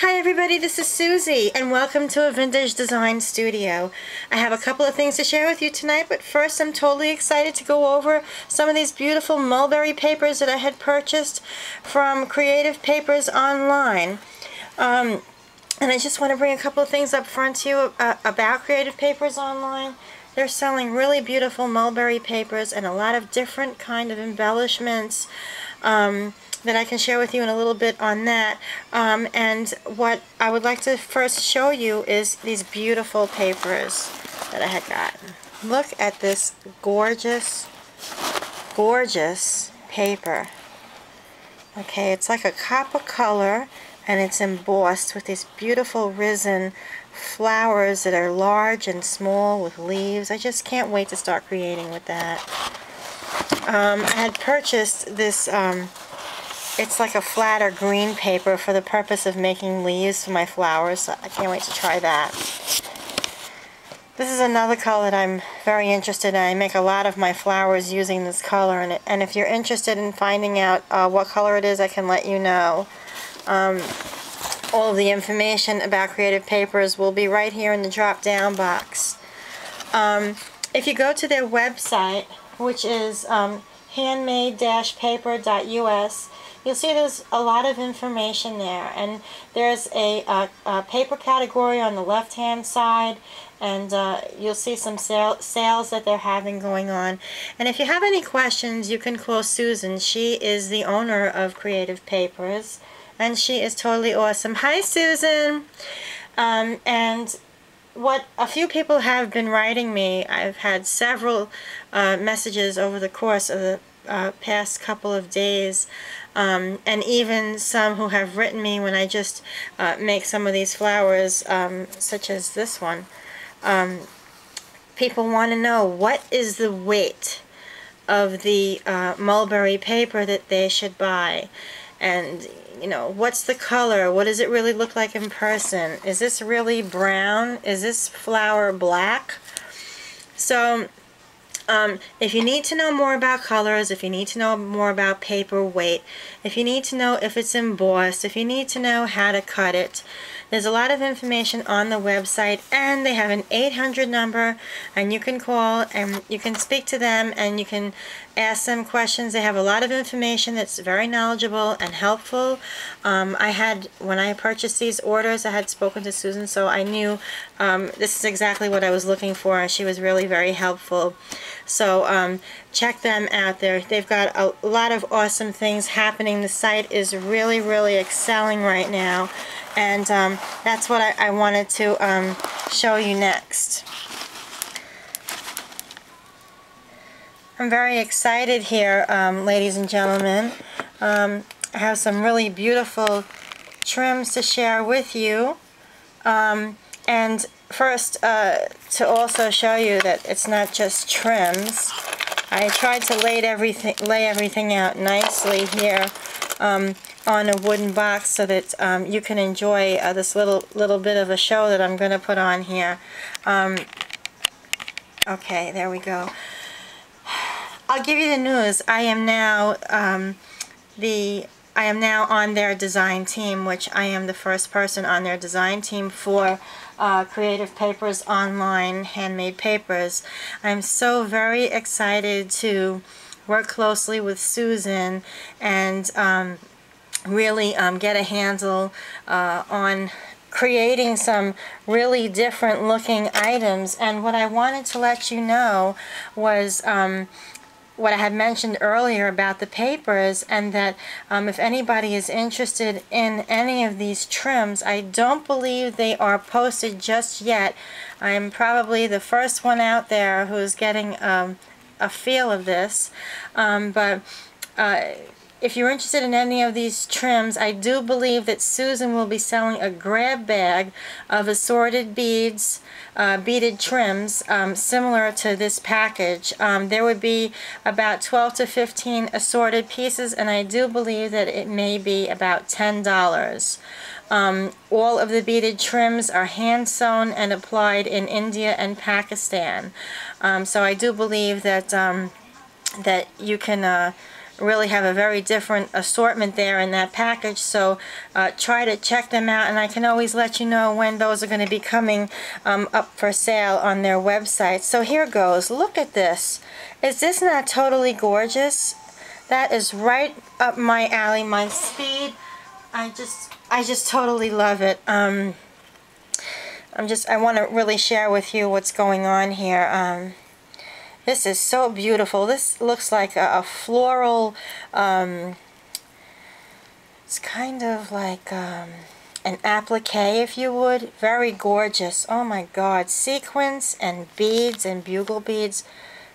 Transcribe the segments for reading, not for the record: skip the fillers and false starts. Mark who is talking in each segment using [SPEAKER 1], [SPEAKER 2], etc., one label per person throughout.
[SPEAKER 1] Hi everybody, this is Susie and welcome to a Vintage Design Studio. I have a couple of things to share with you tonight, but first I'm totally excited to go over some of these beautiful mulberry papers that I had purchased from Creative Papers online. And I just want to bring a couple of things up front to you about Creative Papers online. They're selling really beautiful mulberry papers and a lot of different kind of embellishments that I can share with you in a little bit on that. And what I would like to first show you is these beautiful papers that I had gotten. Look at this gorgeous, gorgeous paper. Okay, it's like a copper color and it's embossed with these beautiful resin flowers that are large and small with leaves. I just can't wait to start creating with that. I had purchased this it's like a flatter green paper for the purpose of making leaves for my flowers, so I can't wait to try that. This is another color that I'm very interested in. I make a lot of my flowers using this color, and if you're interested in finding out what color it is, I can let you know. All of the information about Creative Papers will be right here in the drop-down box. If you go to their website, which is handmade-paper.us, you'll see there's a lot of information there, and there's a paper category on the left hand side, and you'll see some sales that they're having going on. And if you have any questions, you can call Susan. She is the owner of Creative Papers and she is totally awesome. Hi Susan. And what a few people have been writing me, I've had several messages over the course of the past couple of days, and even some who have written me when I just make some of these flowers, such as this one. People want to know what is the weight of the mulberry paper that they should buy, and you know, what's the color, what does it really look like in person, is this really brown, is this flower black? So if you need to know more about colors, if you need to know more about paper weight, if you need to know if it's embossed, if you need to know how to cut it, there's a lot of information on the website, and they have an 800 number, and you can call and you can speak to them and you can ask them questions. They have a lot of information that's very knowledgeable and helpful. When I purchased these orders, I had spoken to Susan, so I knew this is exactly what I was looking for, and she was really very helpful. So check them out there. They've got a lot of awesome things happening. The site is really, really excelling right now, and that's what I wanted to show you next. I'm very excited here, ladies and gentlemen. I have some really beautiful trims to share with you, and first to also show you that it's not just trims. I tried to lay everything out nicely here on a wooden box so that you can enjoy this little bit of a show that I'm going to put on here. Okay, there we go. I'll give you the news. I am now on their design team, which I am the first person on their design team for Creative Papers Online, Handmade Papers. I'm so very excited to work closely with Susan and really get a handle on creating some really different looking items. And what I wanted to let you know was what I had mentioned earlier about the papers, and that if anybody is interested in any of these trims, I don't believe they are posted just yet. I'm probably the first one out there who's getting a feel of this, but if you're interested in any of these trims, I do believe that Susan will be selling a grab bag of assorted beads, beaded trims, similar to this package. There would be about 12 to 15 assorted pieces, and I do believe that it may be about $10. All of the beaded trims are hand sewn and applied in India and Pakistan. So I do believe that that you can really have a very different assortment there in that package, so try to check them out, and I can always let you know when those are going to be coming up for sale on their website. So here goes. Look at this. Is this not totally gorgeous? That is right up my alley, my speed. I just totally love it. I want to really share with you what's going on here. This is so beautiful. This looks like a floral, it's kind of like an applique, if you would. Very gorgeous. Oh my God. Sequins and beads and bugle beads.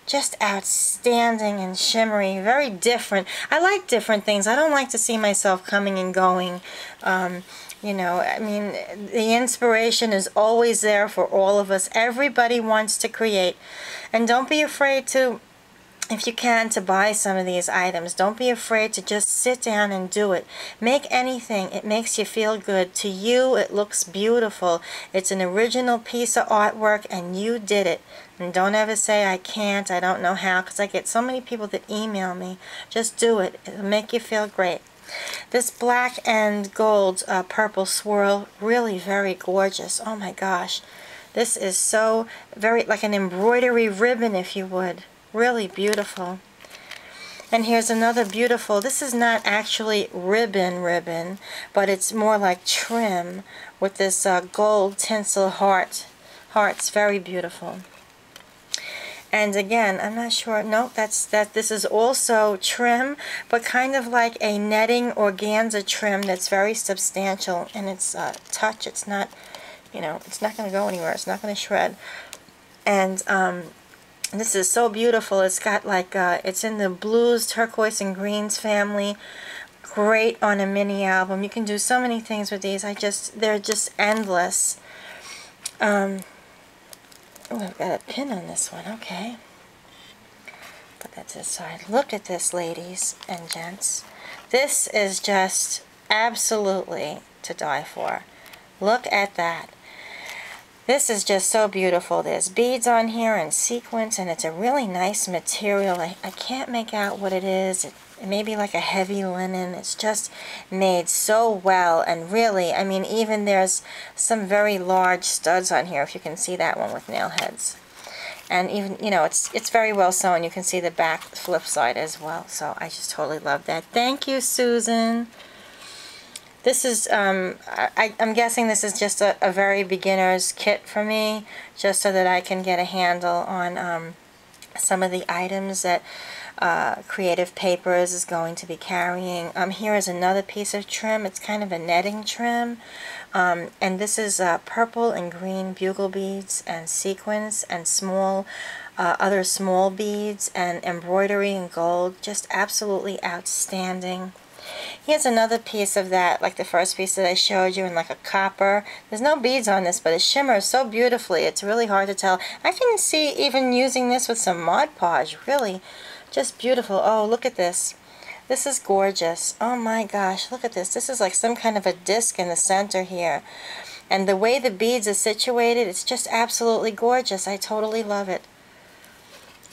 [SPEAKER 1] Just outstanding and shimmery. Very different. I like different things. I don't like to see myself coming and going. You know, I mean, the inspiration is always there for all of us. Everybody wants to create. And don't be afraid to, if you can, to buy some of these items. Don't be afraid to just sit down and do it. Make anything. It makes you feel good. To you, it looks beautiful. It's an original piece of artwork, and you did it. And don't ever say, I can't, I don't know how, because I get so many people that email me. Just do it. It'll make you feel great. This black and gold purple swirl, really very gorgeous. Oh my gosh. This is so very, like an embroidery ribbon, if you would. Really beautiful. And here's another beautiful, this is not actually ribbon, but it's more like trim with this gold tinsel hearts. Very beautiful. And again, I'm not sure, no, this is also trim, but kind of like a netting organza trim that's very substantial in its touch. It's not, you know, it's not going to go anywhere. It's not going to shred. And this is so beautiful. It's got like, it's in the blues, turquoise, and greens family. Great on a mini album. You can do so many things with these. They're just endless. Oh, I've got a pin on this one. Okay. Put that to the side. Look at this, ladies and gents. This is just absolutely to die for. Look at that. This is just so beautiful. There's beads on here and sequins, and it's a really nice material. I can't make out what it is. It may be like a heavy linen. It's just made so well, and really, I mean, even there's some very large studs on here, if you can see that one with nail heads. And even, you know, it's very well sewn. You can see the back flip side as well. So I just totally love that. Thank you, Susan. This is, I'm guessing this is just a very beginner's kit for me, just so that I can get a handle on some of the items that Creative Papers is going to be carrying. Here is another piece of trim. It's kind of a netting trim. And this is purple and green bugle beads and sequins and small, other small beads and embroidery in gold. Just absolutely outstanding. Here's another piece of that, like the first piece that I showed you, in like a copper. There's no beads on this, but it shimmers so beautifully. It's really hard to tell. I can see even using this with some Mod Podge. Really, just beautiful. Oh, look at this. This is gorgeous. Oh my gosh, look at this. This is like some kind of a disc in the center here. And the way the beads are situated, it's just absolutely gorgeous. I totally love it.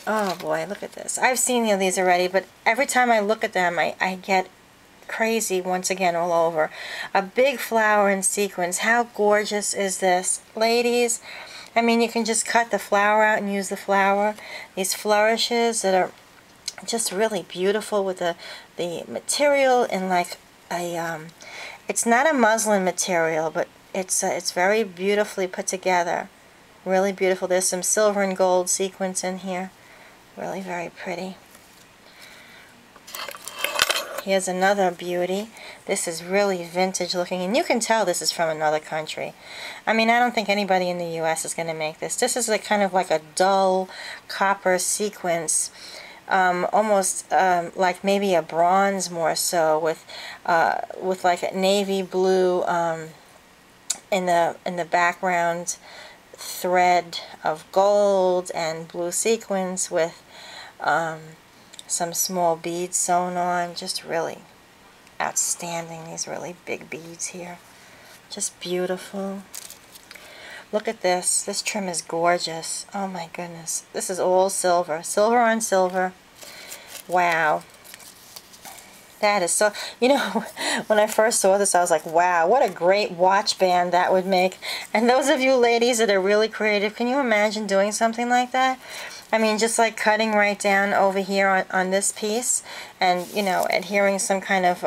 [SPEAKER 1] Oh boy, look at this. I've seen these already, but every time I look at them, I get crazy once again all over. A big flower in sequins. How gorgeous is this? Ladies, I mean, you can just cut the flower out and use the flower. These flourishes that are just really beautiful with the material in like a, it's not a muslin material, but it's very beautifully put together. Really beautiful. There's some silver and gold sequins in here. Really very pretty. Here's another beauty. This is really vintage looking, and you can tell this is from another country. I mean, I don't think anybody in the US is going to make this. This is like kind of like a dull copper sequence, almost like maybe a bronze more so, with like a navy blue in the background thread of gold and blue sequins with some small beads sewn on. Just really outstanding. These really big beads here. Just beautiful. Look at this. This trim is gorgeous. Oh my goodness. This is all silver. Silver on silver. Wow. That is so, you know, when I first saw this, I was like, wow, what a great watch band that would make. And those of you ladies that are really creative, can you imagine doing something like that? I mean, just like cutting right down over here on this piece and, you know, adhering some kind of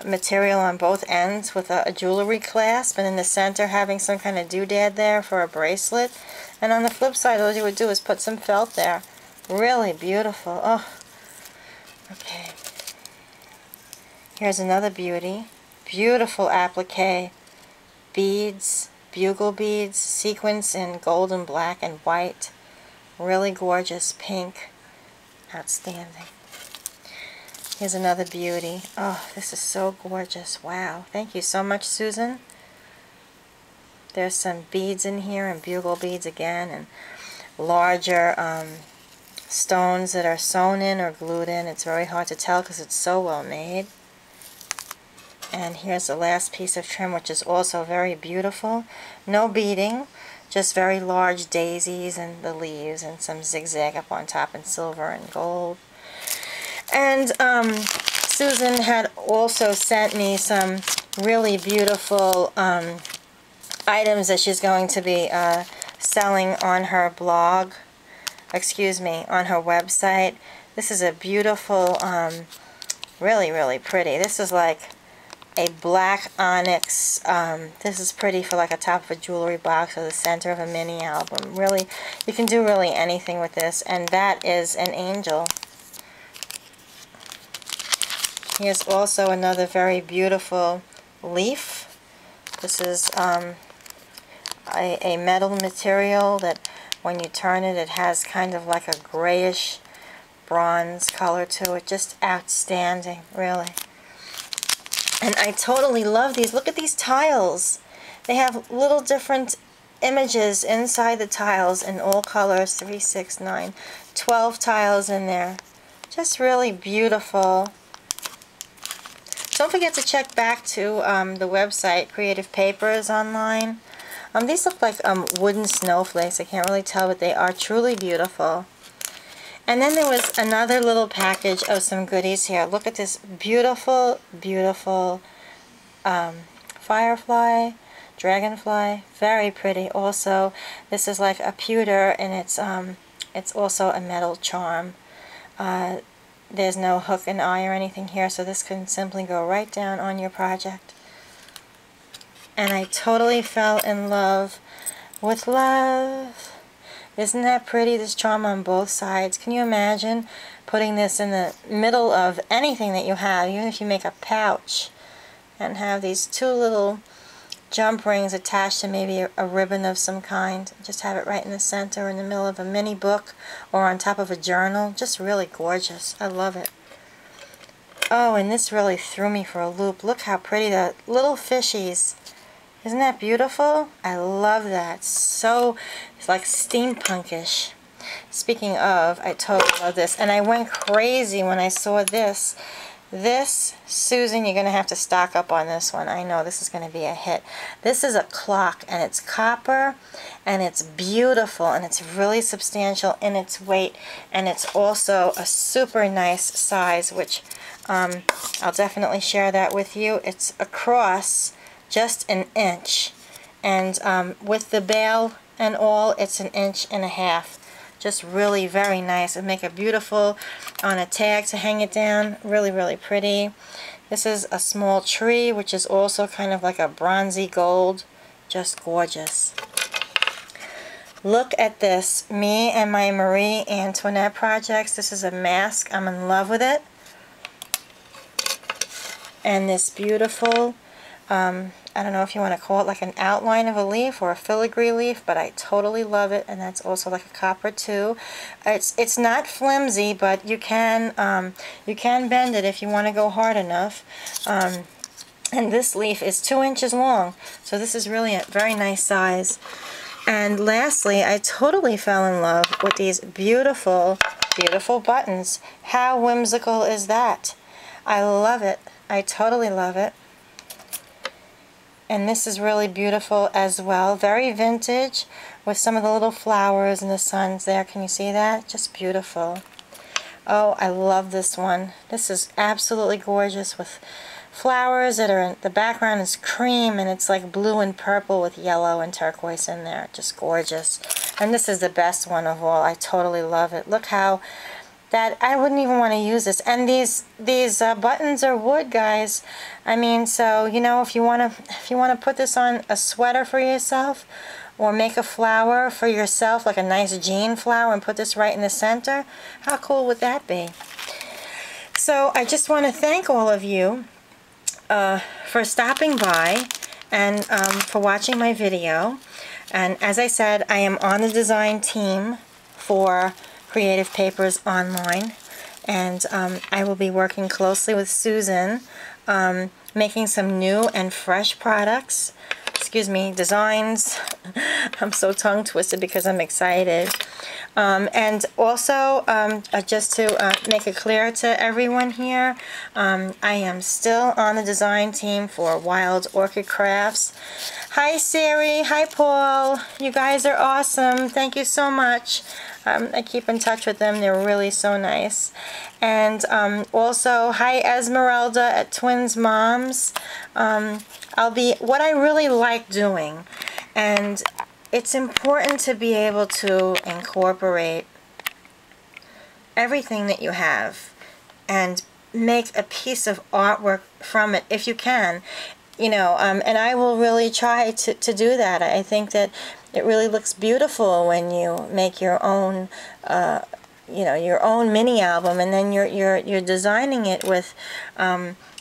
[SPEAKER 1] material on both ends with a jewelry clasp, and in the center having some kind of doodad there for a bracelet. And on the flip side, all you would do is put some felt there. Really beautiful. Oh, okay. Here's another beauty. Beautiful applique. Beads, bugle beads, sequins in gold and black and white. Really gorgeous pink. Outstanding. Here's another beauty. Oh, this is so gorgeous. Wow. Thank you so much, Susan. There's some beads in here, and bugle beads again, and larger stones that are sewn in or glued in. It's very hard to tell because it's so well made. And here's the last piece of trim, which is also very beautiful. No beading, just very large daisies and the leaves and some zigzag up on top in silver and gold. And Susan had also sent me some really beautiful items that she's going to be selling on her blog, on her website. This is a beautiful, really, really pretty. This is like a black onyx. This is pretty for like a top of a jewelry box or the center of a mini album. Really, you can do really anything with this. And that is an angel. Here's also another very beautiful leaf. This is a metal material that when you turn it, it has kind of like a grayish bronze color to it. Just outstanding, really. And I totally love these. Look at these tiles. They have little different images inside the tiles in all colors. 3, 6, 9, 12 tiles in there. Just really beautiful. Don't forget to check back to the website, Creative Papers online. These look like wooden snowflakes. I can't really tell, but they are truly beautiful. And then there was another little package of some goodies here. Look at this beautiful, beautiful firefly, dragonfly. Very pretty. Also, this is like a pewter, and it's also a metal charm. There's no hook and eye or anything here, so this can simply go right down on your project. And I totally fell in love with love. Isn't that pretty, this charm on both sides? Can you imagine putting this in the middle of anything that you have, even if you make a pouch, and have these two little jump rings attached to maybe a ribbon of some kind. Just have it right in the center, in the middle of a mini book, or on top of a journal. Just really gorgeous. I love it. Oh, and this really threw me for a loop. Look how pretty the little fishies. Isn't that beautiful? I love that. So, it's like steampunkish. Speaking of, I totally love this. And I went crazy when I saw this. This, Susan, you're going to have to stock up on this one. I know this is going to be a hit. This is a clock, and it's copper, and it's beautiful, and it's really substantial in its weight, and it's also a super nice size, which I'll definitely share that with you. It's across just an inch, and with the bail and all, it's 1.5 inches. Just really very nice. It'd make it beautiful on a tag to hang it down. Really, really pretty. This is a small tree, which is also kind of like a bronzy gold. Just gorgeous. Look at this. Me and my Marie Antoinette projects. This is a mask. I'm in love with it. And this beautiful, I don't know if you want to call it like an outline of a leaf or a filigree leaf, but I totally love it. And that's also like a copper too. It's not flimsy, but you can bend it if you want to go hard enough. And this leaf is 2 inches long, so this is really a very nice size. And lastly, I totally fell in love with these beautiful, beautiful buttons. How whimsical is that? I love it. I totally love it. And this is really beautiful as well. Very vintage with some of the little flowers and the suns there. Can you see that? Just beautiful. Oh, I love this one. This is absolutely gorgeous with flowers that are in the background is cream, and it's like blue and purple with yellow and turquoise in there. Just gorgeous. And this is the best one of all. I totally love it. Look how that, I wouldn't even want to use this. And these buttons are wood, guys. I mean, so you know, if you want to put this on a sweater for yourself, or make a flower for yourself, like a nice jean flower, and put this right in the center, how cool would that be? So I just want to thank all of you for stopping by and for watching my video. And as I said, I am on the design team for Creative Papers Online, and I will be working closely with Susan, making some new and fresh products, designs. I'm so tongue twisted because I'm excited. And also, just to make it clear to everyone here, I am still on the design team for Wild Orchid Crafts. Hi Siri, hi Paul, you guys are awesome, thank you so much. I keep in touch with them, they're really so nice. And also, hi Esmeralda at Twins Moms. What I really like doing, and it's important to be able to incorporate everything that you have and make a piece of artwork from it if you can, you know, and I will really try to do that. I think that it really looks beautiful when you make your own you know, your own mini album, and then you're designing it with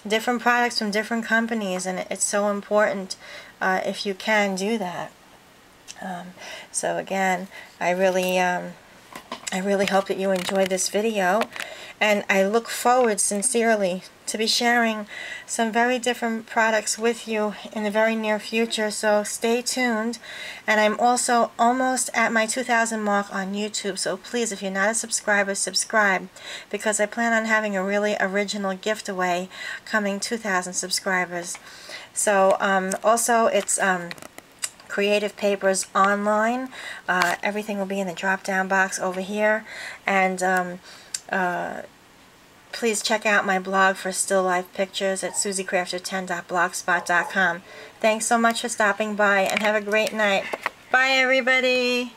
[SPEAKER 1] different products from different companies, and it's so important if you can do that. So again, I really hope that you enjoyed this video, and I look forward sincerely to be sharing some very different products with you in the very near future, so stay tuned. And I'm also almost at my 2,000 mark on YouTube, so please, if you're not a subscriber, subscribe, because I plan on having a really original giveaway coming 2,000 subscribers. So also, it's Creative Papers Online. Everything will be in the drop down box over here, and please check out my blog for still life pictures at suziecrafter10.blogspot.com. Thanks so much for stopping by, and have a great night. Bye everybody.